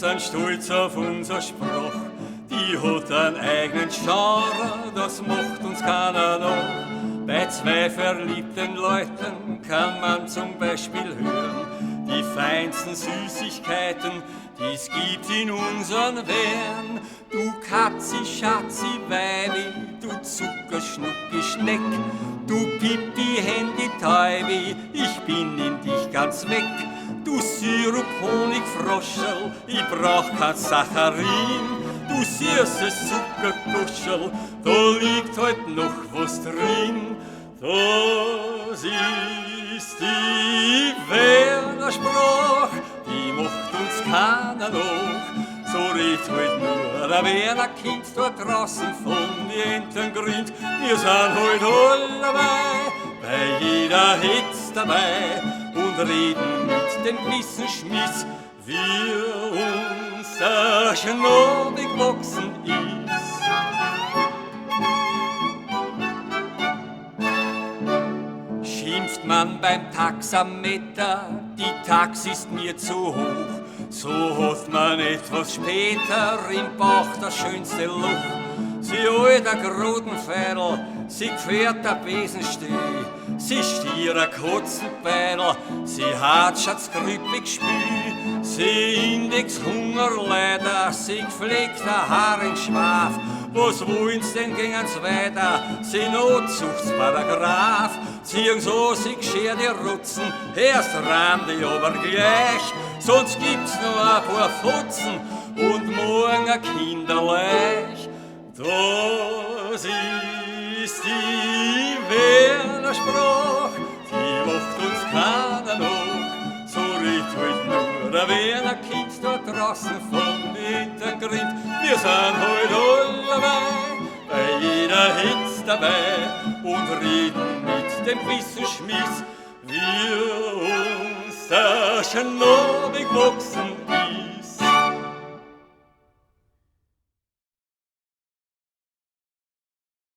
sind stolz auf unser Spruch. Die hat einen eigenen Genre, das macht uns keiner nach. Bei zwei verliebten Leuten kann man zum Beispiel hören die feinsten Süßigkeiten, die es gibt in unseren Wehren. Du Katzi, Schatzi, Weibi, du Zuckerschnucki, Schneck, du Pipi, Handy, Täubi, ich bin in dich ganz weg. Du Sirup, Honig, Froscherl, ich brauch kein Saccharin. Du süßes Zuckerkuschel, da liegt heut noch was drin. Das ist die Werner-Sprach, die macht uns keiner nach. So redet halt nur der Werner-Kind dort draußen von hinten Grind. Wir sind halt alle dabei, bei jeder Hitz dabei und reden mit dem Wissenschmiss, wie uns der Schnabel gewachsen ist. Schimpft man beim Taxameter, die Tax ist mir zu hoch. So hat man etwas später im Bauch das schönste Loch. Sie alter Grudenfeidl, sie gefährt der Besensteh, sie stiert ein Kotzenbeidl, sie hatschat's grüppig Spül, sie Index Hungerleider, sie gepflegt der Haringschwaf. Was wollen's denn gehen's weiter? Sie Notzuchtsparagraf, ziehen's an, sie geschert die Rutzen, erst ran die aber gleich, sonst gibt's noch ein paar Futzen und morgen ein Kinderleich. Das ist die Werner-Sprach, die macht uns keiner nach. So redet halt nur der Werner-Kind da draußen von hinten Grind. Wir sind halt alle dabei, bei jeder Hitz dabei und reden mit dem Wissenschmiss, wie uns der Schnabel gewachsen ist.